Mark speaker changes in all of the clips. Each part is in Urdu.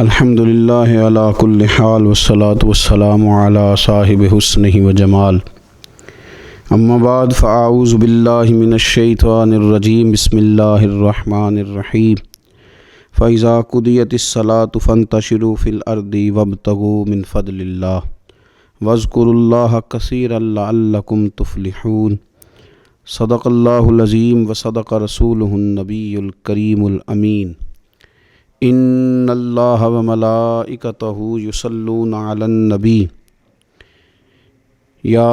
Speaker 1: الحمد للہ علی کل حال والصلاة والسلام علی صاحب حسنہ وجمال اما بعد فاعوذ باللہ من الشیطان الرجیم بسم اللہ الرحمن الرحیم فاذا قضیت الصلاة فانتشروا فی الارض وابتغوا من فضل اللہ واذکروا اللہ کثیرا لعلکم تفلحون صدق اللہ العظیم وصدق رسولہ النبی الکریم الامین ان اللہ وملائکتہ یصلون علی النبی یا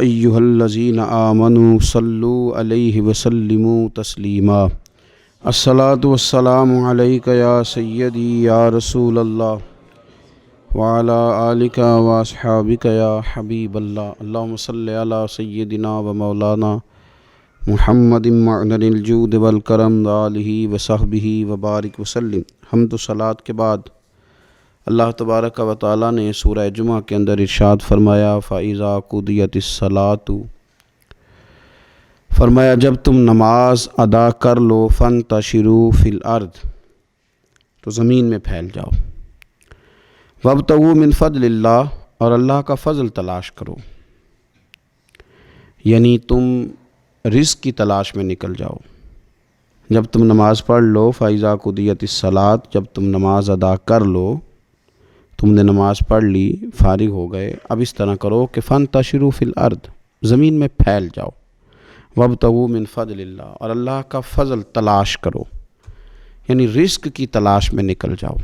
Speaker 1: ایہا الذین آمنوا صلوا علیہ وسلموا تسلیما الصلاۃ والسلام علیک یا سیدی یا رسول اللہ وعلی آلک واصحابک یا حبیب اللہ اللہم صلی علی سیدنا و مولانا محمد معدن الجود والکرم آلہ وصحبہ وبارک وسلم۔ حمد و صلوات کے بعد اللہ تبارک و تعالیٰ نے سورہ جمعہ کے اندر ارشاد فرمایا فَإِذَا قُضِيَتِ الصَّلَاةُ، فرمایا جب تم نماز ادا کر لو فَانْتَشِرُوا فِي الْأَرْضِ، تو زمین میں پھیل جاؤ، وَابْتَغُوا مِنْ فَضْلِ اللَّهِ، اور اللہ کا فضل تلاش کرو، یعنی تم رزق کی تلاش میں نکل جاؤ۔ جب تم نماز پڑھ لو فَإِذَا قُضِيَتِ الصَّلَاةُ، جب تم نماز ادا کر لو، تم نے نماز پڑھ لی، فارغ ہو گئے، اب اس طرح کرو کہ فَانْتَشِرُوا فِي الْأَرْضِ، زمین میں پھیل جاؤ، وَابْتَغُوا مِنْ فَضْلِ اللَّهِ، اور اللہ کا فضل تلاش کرو، یعنی رزق کی تلاش میں نکل جاؤ۔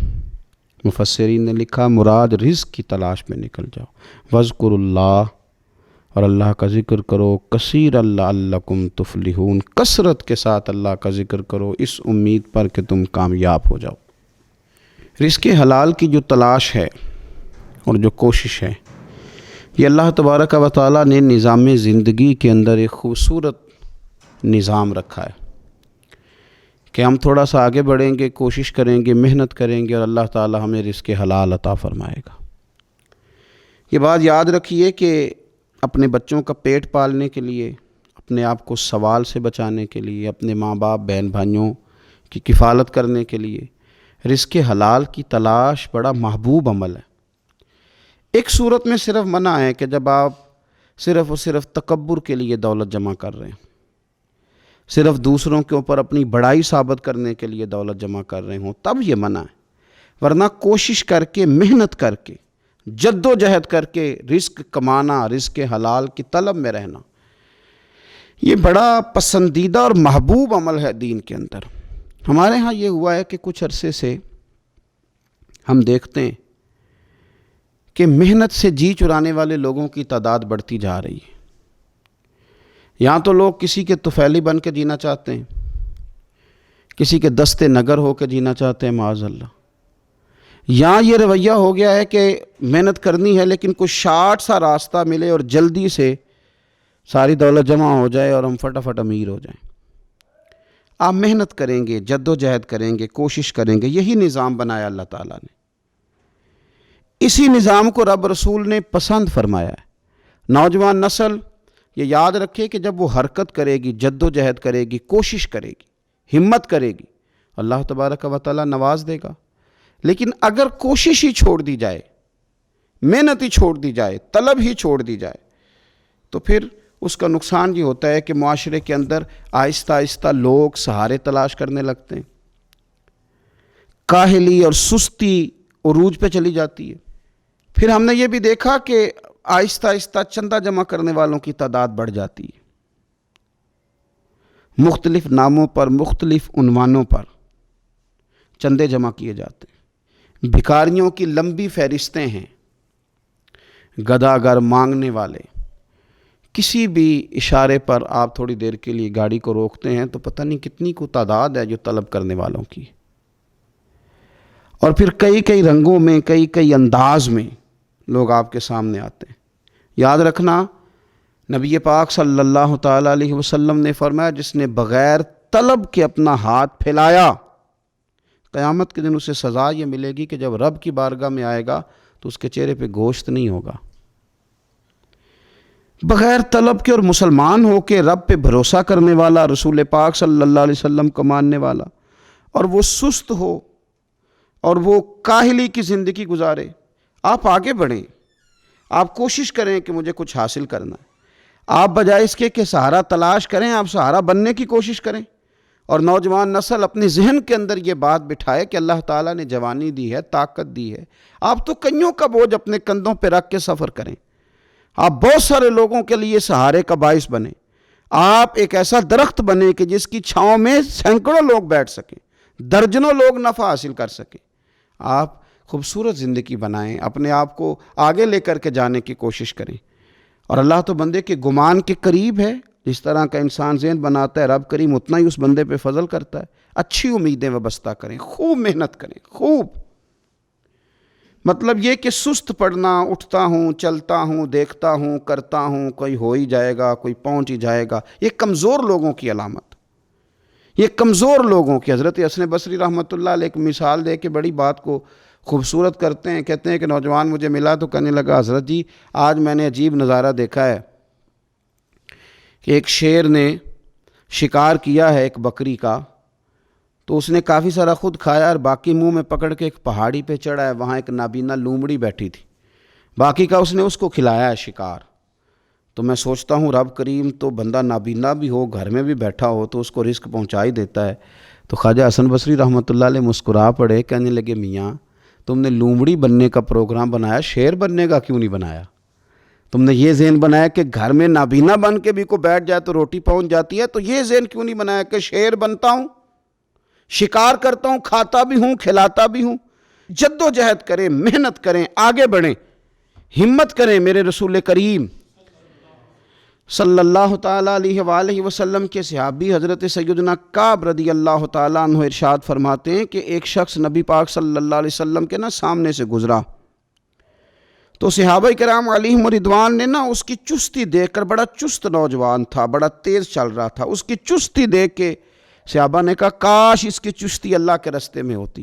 Speaker 1: مفسرین نے لکھا مراد رزق کی تلاش میں نکل جاؤ۔ وَاذْكُرُوا اللَّهَ، اور اللہ کا ذکر کرو، کثیرا لعلکم تفلحون، کثرت کے ساتھ اللہ کا ذکر کرو اس امید پر کہ تم کامیاب ہو جاؤ۔ رزق حلال کی جو تلاش ہے اور جو کوشش ہے، یہ اللہ تبارک و تعالیٰ نے نظام زندگی کے اندر ایک خوبصورت نظام رکھا ہے کہ ہم تھوڑا سا آگے بڑھیں گے، کوشش کریں گے، محنت کریں گے اور اللہ تعالیٰ ہمیں رزق حلال عطا فرمائے گا۔ یہ بات یاد رکھیے کہ اپنے بچوں کا پیٹ پالنے کے لیے، اپنے آپ کو سوال سے بچانے کے لیے، اپنے ماں باپ بہن بھائیوں کی کفالت کرنے کے لیے رزق حلال کی تلاش بڑا محبوب عمل ہے۔ ایک صورت میں صرف منع ہے کہ جب آپ صرف اور صرف تکبر کے لیے دولت جمع کر رہے ہیں، صرف دوسروں کے اوپر اپنی بڑائی ثابت کرنے کے لیے دولت جمع کر رہے ہوں، تب یہ منع ہے، ورنہ کوشش کر کے، محنت کر کے، جد و جہد کر کے رزق کمانا، رزق حلال کی طلب میں رہنا، یہ بڑا پسندیدہ اور محبوب عمل ہے دین کے اندر۔ ہمارے ہاں یہ ہوا ہے کہ کچھ عرصے سے ہم دیکھتے ہیں کہ محنت سے جی چرانے والے لوگوں کی تعداد بڑھتی جا رہی ہے۔ یہاں تو لوگ کسی کے طفیلی بن کے جینا چاہتے ہیں، کسی کے دستے نگر ہو کے جینا چاہتے ہیں، معاذ اللہ۔ یہاں یہ رویہ ہو گیا ہے کہ محنت کرنی ہے لیکن کچھ شارٹ سا راستہ ملے اور جلدی سے ساری دولت جمع ہو جائے اور ہم فٹافٹ امیر ہو جائیں۔ آپ محنت کریں گے، جد و جہد کریں گے، کوشش کریں گے، یہی نظام بنایا اللہ تعالیٰ نے۔ اسی نظام کو رب رسول نے پسند فرمایا ہے۔ نوجوان نسل یہ یاد رکھے کہ جب وہ حرکت کرے گی، جد و جہد کرے گی، کوشش کرے گی، ہمت کرے گی، اللہ تبارک و تعالیٰ نواز دے گا۔ لیکن اگر کوشش ہی چھوڑ دی جائے، محنت ہی چھوڑ دی جائے، طلب ہی چھوڑ دی جائے، تو پھر اس کا نقصان یہ ہوتا ہے کہ معاشرے کے اندر آہستہ آہستہ لوگ سہارے تلاش کرنے لگتے ہیں، کاہلی اور سستی عروج پہ چلی جاتی ہے۔ پھر ہم نے یہ بھی دیکھا کہ آہستہ آہستہ چندہ جمع کرنے والوں کی تعداد بڑھ جاتی ہے، مختلف ناموں پر، مختلف عنوانوں پر چندے جمع کیے جاتے ہیں۔ بھکاریوں کی لمبی فہرستیں ہیں، گداگر مانگنے والے، کسی بھی اشارے پر آپ تھوڑی دیر کے لیے گاڑی کو روکتے ہیں تو پتہ نہیں کتنی کو تعداد ہے جو طلب کرنے والوں کی، اور پھر کئی کئی رنگوں میں، کئی کئی انداز میں لوگ آپ کے سامنے آتے ہیں۔ یاد رکھنا نبی پاک صلی اللہ تعالیٰ علیہ وسلم نے فرمایا جس نے بغیر طلب کے اپنا ہاتھ پھیلایا، قیامت کے دن اسے سزا یہ ملے گی کہ جب رب کی بارگاہ میں آئے گا تو اس کے چہرے پہ گوشت نہیں ہوگا۔ بغیر طلب کے اور مسلمان ہو کے رب پہ بھروسہ کرنے والا، رسول پاک صلی اللہ علیہ وسلم کو ماننے والا، اور وہ سست ہو، اور وہ کاہلی کی زندگی گزارے. آپ آگے بڑھیں، آپ کوشش کریں کہ مجھے کچھ حاصل کرنا ہے. آپ بجائے اس کے کہ سہارا تلاش کریں، آپ سہارا بننے کی کوشش کریں. اور نوجوان نسل اپنے ذہن کے اندر یہ بات بٹھائے کہ اللہ تعالیٰ نے جوانی دی ہے، طاقت دی ہے. آپ تو کئیوں کا بوجھ اپنے کندھوں پہ رکھ کے سفر کریں. آپ بہت سارے لوگوں کے لیے سہارے کا باعث بنیں. آپ ایک ایسا درخت بنیں کہ جس کی چھاؤں میں سینکڑوں لوگ بیٹھ سکیں، درجنوں لوگ نفع حاصل کر سکیں. آپ خوبصورت زندگی بنائیں، اپنے آپ کو آگے لے کر کے جانے کی کوشش کریں. اور اللہ تو بندے کے گمان کے قریب ہے. جس طرح کا انسان ذہن بناتا ہے رب کریم اتنا ہی اس بندے پہ فضل کرتا ہے. اچھی امیدیں وابستہ کریں، خوب محنت کریں، خوب. مطلب یہ کہ سست پڑنا، اٹھتا ہوں، چلتا ہوں، دیکھتا ہوں، کرتا ہوں، کوئی ہو ہی جائے گا، کوئی پہنچ ہی جائے گا، یہ کمزور لوگوں کی علامت. یہ کمزور لوگوں کی. حضرت حسن بصری رحمۃ اللہ علیہ ایک مثال دے کے بڑی بات کو خوبصورت کرتے ہیں. کہتے ہیں کہ نوجوان مجھے ملا تو کہنے لگا حضرت جی آج میں نے عجیب نظارہ دیکھا ہے کہ ایک شیر نے شکار کیا ہے ایک بکری کا، تو اس نے کافی سارا خود کھایا اور باقی منہ میں پکڑ کے ایک پہاڑی پہ چڑھا ہے. وہاں ایک نابینا لومڑی بیٹھی تھی، باقی کا اس نے اس کو کھلایا ہے شکار. تو میں سوچتا ہوں رب کریم تو بندہ نابینا بھی ہو، گھر میں بھی بیٹھا ہو تو اس کو رزق پہنچا ہی دیتا ہے. تو خواجہ حسن بصری رحمۃ اللہ علیہ مسکرا پڑے، کہنے لگے میاں تم نے لومڑی بننے کا پروگرام بنایا، شیر بننے کا کیوں نہیں بنایا؟ تم نے یہ ذہن بنایا کہ گھر میں نابینا بن کے بھی کوئی بیٹھ جائے تو روٹی پہنچ جاتی ہے، تو یہ ذہن کیوں نہیں بنایا کہ شیر بنتا ہوں، شکار کرتا ہوں، کھاتا بھی ہوں، کھلاتا بھی ہوں. جد و جہد کریں، محنت کریں، آگے بڑھیں، ہمت کریں. میرے رسول کریم صلی اللہ تعالیٰ علیہ وآلہ وسلم کے صحابی حضرت سیدنا کعب رضی اللہ تعالیٰ عنہ ارشاد فرماتے ہیں کہ ایک شخص نبی پاک صلی اللہ علیہ وسلم کے سامنے سے گزرا، تو صحابہ کرام علیہم رضوان نے اس کی چستی دیکھ کر، بڑا چست نوجوان تھا، بڑا تیز چل رہا تھا، اس کی چستی دیکھ کے صحابہ نے کہا کاش اس کی چستی اللہ کے راستے میں ہوتی،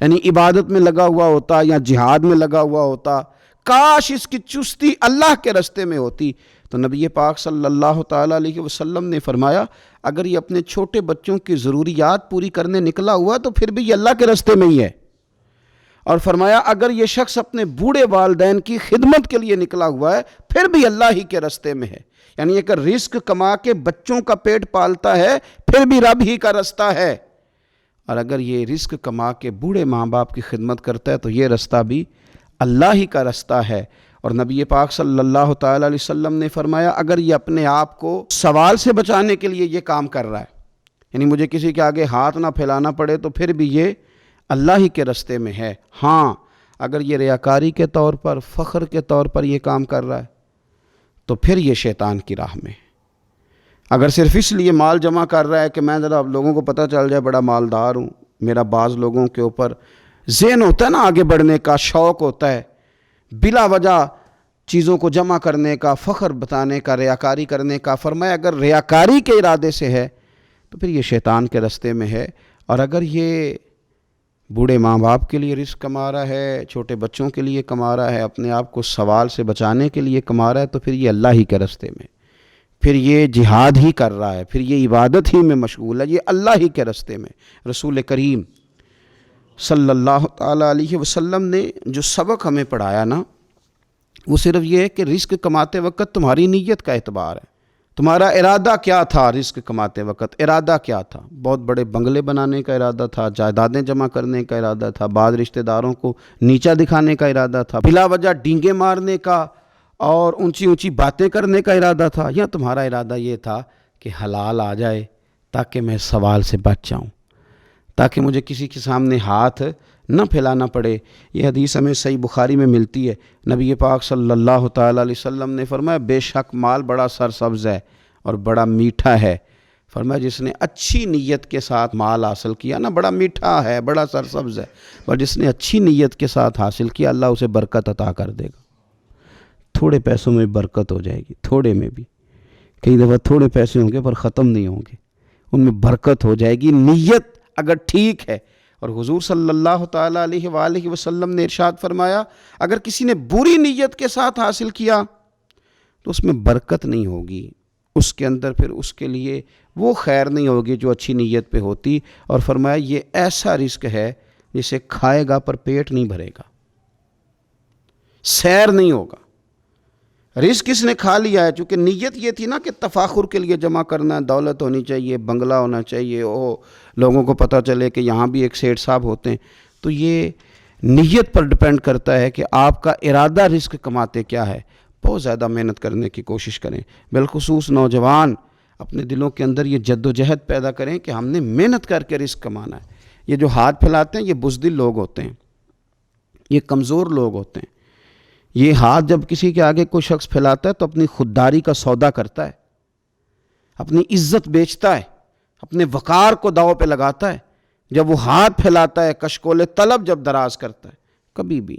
Speaker 1: یعنی عبادت میں لگا ہوا ہوتا یا جہاد میں لگا ہوا ہوتا، کاش اس کی چستی اللہ کے راستے میں ہوتی. تو نبی پاک صلی اللہ تعالیٰ علیہ وسلم نے فرمایا اگر یہ اپنے چھوٹے بچوں کی ضروریات پوری کرنے نکلا ہوا تو پھر بھی یہ اللہ کے راستے میں ہی ہے. اور فرمایا اگر یہ شخص اپنے بوڑھے والدین کی خدمت کے لیے نکلا ہوا ہے پھر بھی اللہ ہی کے راستے میں ہے. یعنی اگر رزق کما کے بچوں کا پیٹ پالتا ہے پھر بھی رب ہی کا راستہ ہے، اور اگر یہ رزق کما کے بوڑھے ماں باپ کی خدمت کرتا ہے تو یہ راستہ بھی اللہ ہی کا راستہ ہے. اور نبی پاک صلی اللہ تعالیٰ علیہ وسلم نے فرمایا اگر یہ اپنے آپ کو سوال سے بچانے کے لیے یہ کام کر رہا ہے، یعنی مجھے کسی کے آگے ہاتھ نہ پھیلانا پڑے، تو پھر بھی یہ اللہ ہی کے راستے میں ہے. ہاں اگر یہ ریاکاری کے طور پر، فخر کے طور پر یہ کام کر رہا ہے تو پھر یہ شیطان کی راہ میں. اگر صرف اس لیے مال جمع کر رہا ہے کہ میں ذرا لوگوں کو پتہ چل جائے بڑا مالدار ہوں، میرا بعض لوگوں کے اوپر ذہن ہوتا ہے نا آگے بڑھنے کا، شوق ہوتا ہے بلا وجہ چیزوں کو جمع کرنے کا، فخر بتانے کا، ریاکاری کرنے کا. فرمایا اگر ریاکاری کے ارادے سے ہے تو پھر یہ شیطان کے راستے میں ہے. اور اگر یہ بوڑھے ماں باپ کے لیے رزق کما رہا ہے، چھوٹے بچوں کے لیے کما رہا ہے، اپنے آپ کو سوال سے بچانے کے لیے کما رہا ہے، تو پھر یہ اللہ ہی کے راستے میں، پھر یہ جہاد ہی کر رہا ہے، پھر یہ عبادت ہی میں مشغول ہے، یہ اللہ ہی کے راستے میں. رسول کریم صلی اللہ تعالیٰ علیہ وسلم نے جو سبق ہمیں پڑھایا وہ صرف یہ ہے کہ رزق کماتے وقت تمہاری نیت کا اعتبار ہے. تمہارا ارادہ کیا تھا؟ رزق کماتے وقت ارادہ کیا تھا؟ بہت بڑے بنگلے بنانے کا ارادہ تھا، جائیدادیں جمع کرنے کا ارادہ تھا، بعض رشتہ داروں کو نیچا دکھانے کا ارادہ تھا، بلا وجہ ڈینگے مارنے کا اور اونچی اونچی باتیں کرنے کا ارادہ تھا، یا تمہارا ارادہ یہ تھا کہ حلال آ جائے تاکہ میں سوال سے بچ جاؤں، تاکہ مجھے کسی کے سامنے ہاتھ نہ پھیلانا پڑے. یہ حدیث ہمیں صحیح بخاری میں ملتی ہے. نبی پاک صلی اللہ تعالیٰ علیہ وسلم نے فرمایا بے شک مال بڑا سرسبز ہے اور بڑا میٹھا ہے. فرمایا جس نے اچھی نیت کے ساتھ مال حاصل کیا بڑا میٹھا ہے، بڑا سرسبز ہے، اور جس نے اچھی نیت کے ساتھ حاصل کیا اللہ اسے برکت عطا کر دے گا. تھوڑے پیسوں میں برکت ہو جائے گی، تھوڑے میں بھی. کئی دفعہ تھوڑے پیسے ہوں گے پر ختم نہیں ہوں گے، ان میں برکت ہو جائے گی نیت اگر ٹھیک ہے. اور حضور صلی اللہ تعالیٰ علیہ وآلہ وسلم نے ارشاد فرمایا اگر کسی نے بری نیت کے ساتھ حاصل کیا تو اس میں برکت نہیں ہوگی، اس کے اندر پھر اس کے لیے وہ خیر نہیں ہوگی جو اچھی نیت پہ ہوتی. اور فرمایا یہ ایسا رزق ہے جسے کھائے گا پر پیٹ نہیں بھرے گا، سیر نہیں ہوگا۔ رزق کس نے کھا لیا ہے، چونکہ نیت یہ تھی نا کہ تفاخر کے لیے جمع کرنا ہے، دولت ہونی چاہیے، بنگلہ ہونا چاہیے، لوگوں کو پتہ چلے کہ یہاں بھی ایک سیٹھ صاحب ہوتے ہیں۔ تو یہ نیت پر ڈپینڈ کرتا ہے کہ آپ کا ارادہ رزق کماتے کیا ہے۔ بہت زیادہ محنت کرنے کی کوشش کریں، بالخصوص نوجوان اپنے دلوں کے اندر یہ جد و جہد پیدا کریں کہ ہم نے محنت کر کے رزق کمانا ہے۔ یہ جو ہاتھ پھیلاتے ہیں یہ بزدل لوگ ہوتے ہیں، یہ کمزور لوگ ہوتے ہیں۔ یہ ہاتھ جب کسی کے آگے کوئی شخص پھیلاتا ہے تو اپنی خودداری کا سودا کرتا ہے، اپنی عزت بیچتا ہے، اپنے وقار کو داؤ پہ لگاتا ہے۔ جب وہ ہاتھ پھیلاتا ہے، کشکول طلب جب دراز کرتا ہے، کبھی بھی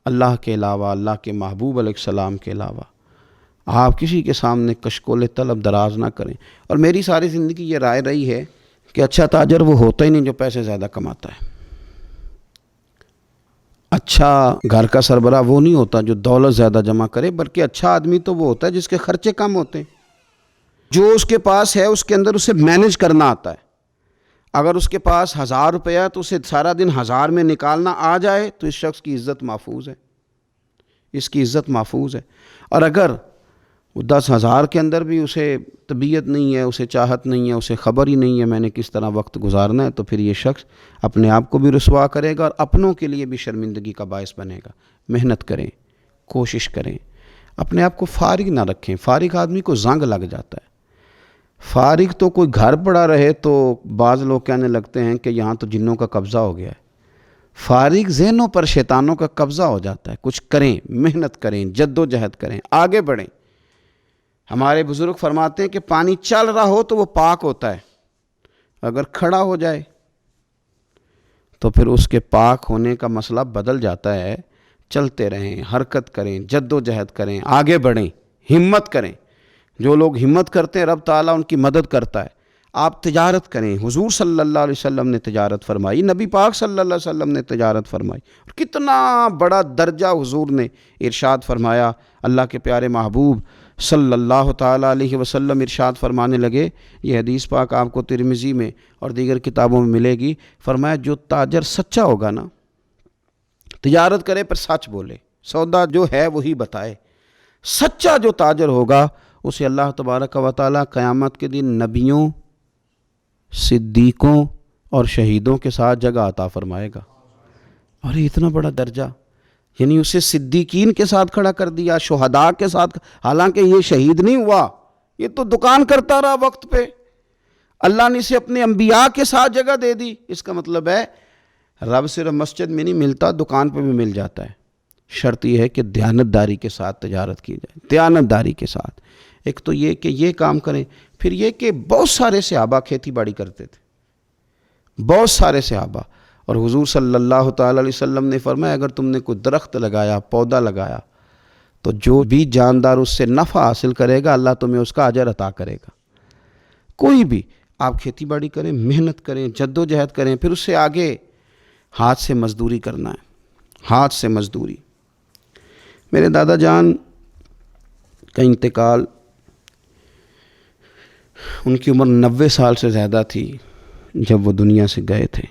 Speaker 1: اللہ کے علاوہ، اللہ کے محبوب علیہ السلام کے علاوہ آپ کسی کے سامنے کشکول طلب دراز نہ کریں۔ اور میری ساری زندگی یہ رائے رہی ہے کہ اچھا تاجر وہ ہوتا ہی نہیں جو پیسے زیادہ کماتا ہے، اچھا گھر کا سربراہ وہ نہیں ہوتا جو دولت زیادہ جمع کرے، بلکہ اچھا آدمی تو وہ ہوتا ہے جس کے خرچے کم ہوتے ہیں، جو اس کے پاس ہے اس کے اندر اسے مینج کرنا آتا ہے۔ اگر اس کے پاس 1000 روپیہ تو اسے سارا دن 1000 میں نکالنا آ جائے تو اس شخص کی عزت محفوظ ہے، اس کی عزت محفوظ ہے۔ اور اگر وہ 10,000 کے اندر بھی اسے طبیعت نہیں ہے، اسے چاہت نہیں ہے، اسے خبر ہی نہیں ہے میں نے کس طرح وقت گزارنا ہے، تو پھر یہ شخص اپنے آپ کو بھی رسوا کرے گا اور اپنوں کے لیے بھی شرمندگی کا باعث بنے گا۔ محنت کریں، کوشش کریں، اپنے آپ کو فارغ نہ رکھیں۔ فارغ آدمی کو زنگ لگ جاتا ہے۔ فارغ تو کوئی گھر پڑا رہے تو بعض لوگ کہنے لگتے ہیں کہ یہاں تو جنوں کا قبضہ ہو گیا ہے۔ فارغ ذہنوں پر شیطانوں کا قبضہ ہو جاتا ہے۔ کچھ کریں، محنت کریں، جد و جہد کریں، آگے بڑھیں۔ ہمارے بزرگ فرماتے ہیں کہ پانی چل رہا ہو تو وہ پاک ہوتا ہے، اگر کھڑا ہو جائے تو پھر اس کے پاک ہونے کا مسئلہ بدل جاتا ہے۔ چلتے رہیں، حرکت کریں، جد و جہد کریں، آگے بڑھیں، ہمت کریں۔ جو لوگ ہمت کرتے ہیں رب تعالیٰ ان کی مدد کرتا ہے۔ آپ تجارت کریں، حضور صلی اللہ علیہ وسلم نے تجارت فرمائی، نبی پاک صلی اللہ علیہ وسلم نے تجارت فرمائی، اور کتنا بڑا درجہ حضور نے ارشاد فرمایا۔ اللہ کے پیارے محبوب صلی اللہ تعالیٰ علیہ وسلم ارشاد فرمانے لگے، یہ حدیث پاک آپ کو ترمذی میں اور دیگر کتابوں میں ملے گی، فرمایا جو تاجر سچا ہوگا نا، تجارت کرے پر سچ بولے، سودا جو ہے وہی بتائے، سچا جو تاجر ہوگا اسے اللہ تبارک و تعالیٰ قیامت کے دن نبیوں، صدیقوں اور شہیدوں کے ساتھ جگہ عطا فرمائے گا۔ اور یہ اتنا بڑا درجہ، یعنی اسے صدیقین کے ساتھ کھڑا کر دیا، شہداء کے ساتھ، حالانکہ یہ شہید نہیں ہوا، یہ تو دکان کرتا رہا وقت پہ، اللہ نے اسے اپنے انبیاء کے ساتھ جگہ دے دی۔ اس کا مطلب ہے رب صرف مسجد میں نہیں ملتا، دکان پہ بھی مل جاتا ہے۔ شرط یہ ہے کہ دیانتداری کے ساتھ تجارت کی جائے، دیانتداری کے ساتھ۔ ایک تو یہ کہ یہ کام کریں، پھر یہ کہ بہت سارے صحابہ کھیتی باڑی کرتے تھے، بہت سارے صحابہ، اور حضور صلی اللہ تعالیٰ علیہ وسلم نے فرمایا اگر تم نے کوئی درخت لگایا، پودا لگایا، تو جو بھی جاندار اس سے نفع حاصل کرے گا اللہ تمہیں اس کا اجر عطا کرے گا۔ کوئی بھی آپ کھیتی باڑی کریں، محنت کریں، جد و جہد کریں، پھر اس سے آگے ہاتھ سے مزدوری کرنا ہے، ہاتھ سے مزدوری۔ میرے دادا جان کا انتقال، ان کی عمر 90 سال سے زیادہ تھی جب وہ دنیا سے گئے تھے۔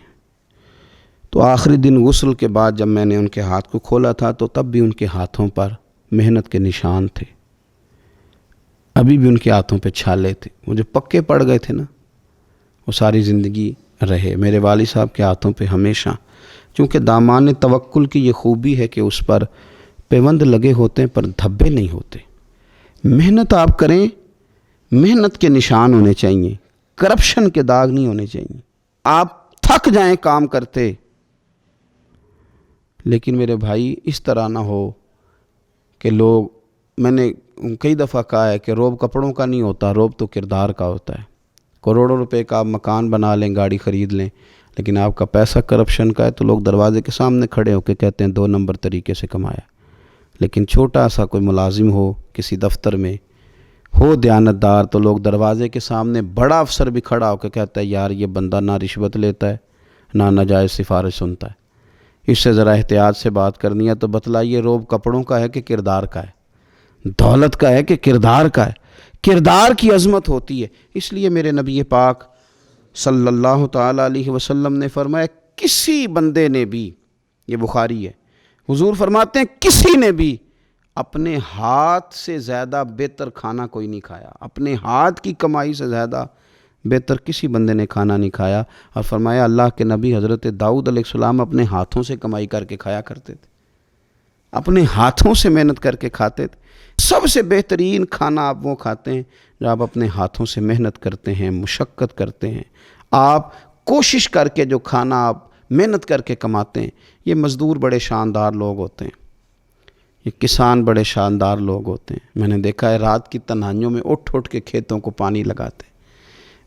Speaker 1: تو آخری دن غسل کے بعد جب میں نے ان کے ہاتھ کو کھولا تھا تو تب بھی ان کے ہاتھوں پر محنت کے نشان تھے، ابھی بھی ان کے ہاتھوں پہ چھالے تھے، وہ جو پکے پڑ گئے تھے نا وہ ساری زندگی رہے۔ میرے والد صاحب کے ہاتھوں پہ ہمیشہ، چونکہ دامان توکل کی یہ خوبی ہے کہ اس پر پیوند لگے ہوتے ہیں پر دھبے نہیں ہوتے۔ محنت آپ کریں، محنت کے نشان ہونے چاہیے، کرپشن کے داغ نہیں ہونے چاہیے۔ آپ تھک جائیں کام کرتے، لیکن میرے بھائی اس طرح نہ ہو کہ لوگ، میں نے کئی دفعہ کہا ہے کہ روب کپڑوں کا نہیں ہوتا، روب تو کردار کا ہوتا ہے۔ کروڑوں روپے کا آپ مکان بنا لیں، گاڑی خرید لیں، لیکن آپ کا پیسہ کرپشن کا ہے تو لوگ دروازے کے سامنے کھڑے ہو کے کہتے ہیں 2 نمبر طریقے سے کمایا۔ لیکن چھوٹا سا کوئی ملازم ہو کسی دفتر میں، ہو دیانتدار، تو لوگ دروازے کے سامنے بڑا افسر بھی کھڑا ہو کے کہتا ہے یار یہ بندہ نہ رشوت لیتا ہے نہ ناجائز سفارش سنتا ہے، اس سے ذرا احتیاط سے بات کرنی ہے۔ تو بتلائیے روب کپڑوں کا ہے کہ کردار کا ہے، دولت کا ہے کہ کردار کا ہے؟ کردار کی عظمت ہوتی ہے۔ اس لیے میرے نبی پاک صلی اللہ تعالیٰ علیہ وسلم نے فرمایا کسی بندے نے بھی، یہ بخاری ہے، حضور فرماتے ہیں کسی نے بھی اپنے ہاتھ سے زیادہ بہتر کھانا کوئی نہیں کھایا، اپنے ہاتھ کی کمائی سے زیادہ بہتر کسی بندے نے کھانا نہیں کھایا۔ اور فرمایا اللہ کے نبی حضرت داؤد علیہ السلام اپنے ہاتھوں سے کمائی کر کے کھایا کرتے تھے، اپنے ہاتھوں سے محنت کر کے کھاتے تھے۔ سب سے بہترین کھانا آپ وہ کھاتے ہیں جو آپ اپنے ہاتھوں سے محنت کرتے ہیں، مشقت کرتے ہیں، آپ کوشش کر کے جو کھانا آپ محنت کر کے کماتے ہیں۔ یہ مزدور بڑے شاندار لوگ ہوتے ہیں، یہ کسان بڑے شاندار لوگ ہوتے ہیں۔ میں نے دیکھا ہے رات کی تنہائیوں میں اٹھ اٹھ کے کھیتوں کو پانی لگاتے ہیں۔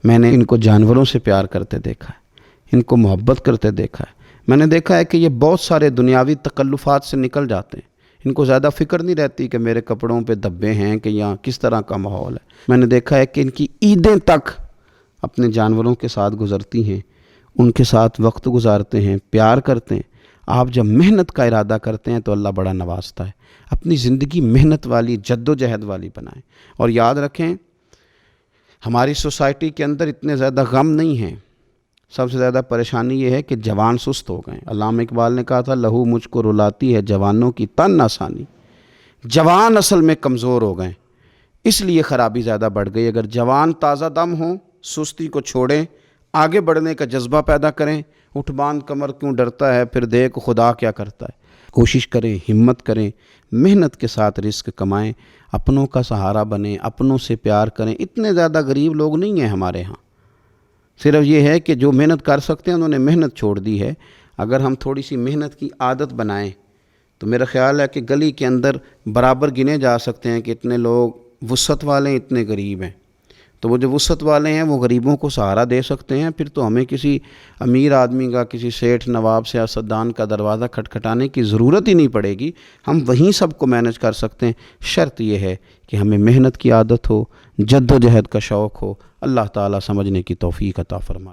Speaker 1: میں نے ان کو جانوروں سے پیار کرتے دیکھا ہے، ان کو محبت کرتے دیکھا ہے۔ میں نے دیکھا ہے کہ یہ بہت سارے دنیاوی تکلفات سے نکل جاتے ہیں، ان کو زیادہ فکر نہیں رہتی کہ میرے کپڑوں پہ دھبے ہیں کہ یہاں کس طرح کا ماحول ہے۔ میں نے دیکھا ہے کہ ان کی عیدیں تک اپنے جانوروں کے ساتھ گزرتی ہیں، ان کے ساتھ وقت گزارتے ہیں، پیار کرتے ہیں۔ آپ جب محنت کا ارادہ کرتے ہیں تو اللہ بڑا نوازتا ہے۔ اپنی زندگی محنت والی، جد و جہد والی بنائیں۔ اور یاد رکھیں ہماری سوسائٹی کے اندر اتنے زیادہ غم نہیں ہیں، سب سے زیادہ پریشانی یہ ہے کہ جوان سست ہو گئے۔ علامہ اقبال نے کہا تھا لہو مجھ کو رلاتی ہے جوانوں کی تن آسانی۔ جوان اصل میں کمزور ہو گئے، اس لیے خرابی زیادہ بڑھ گئی۔ اگر جوان تازہ دم ہوں، سستی کو چھوڑیں، آگے بڑھنے کا جذبہ پیدا کریں۔ اٹھ باندھ کمر کیوں ڈرتا ہے، پھر دیکھ خدا کیا کرتا ہے۔ کوشش کریں، ہمت کریں، محنت کے ساتھ رزق کمائیں، اپنوں کا سہارا بنیں، اپنوں سے پیار کریں۔ اتنے زیادہ غریب لوگ نہیں ہیں ہمارے ہاں، صرف یہ ہے کہ جو محنت کر سکتے ہیں انہوں نے محنت چھوڑ دی ہے۔ اگر ہم تھوڑی سی محنت کی عادت بنائیں تو میرا خیال ہے کہ گلی کے اندر برابر گنے جا سکتے ہیں کہ اتنے لوگ وسعت والے ہیں، اتنے غریب ہیں۔ تو وہ جو وسعت والے ہیں وہ غریبوں کو سہارا دے سکتے ہیں، پھر تو ہمیں کسی امیر آدمی کا، کسی سیٹھ، نواب، سیاستدان کا دروازہ کھٹکھٹانے کی ضرورت ہی نہیں پڑے گی، ہم وہیں سب کو مینج کر سکتے ہیں۔ شرط یہ ہے کہ ہمیں محنت کی عادت ہو، جد و جہد کا شوق ہو۔ اللہ تعالیٰ سمجھنے کی توفیق عطا فرمائے۔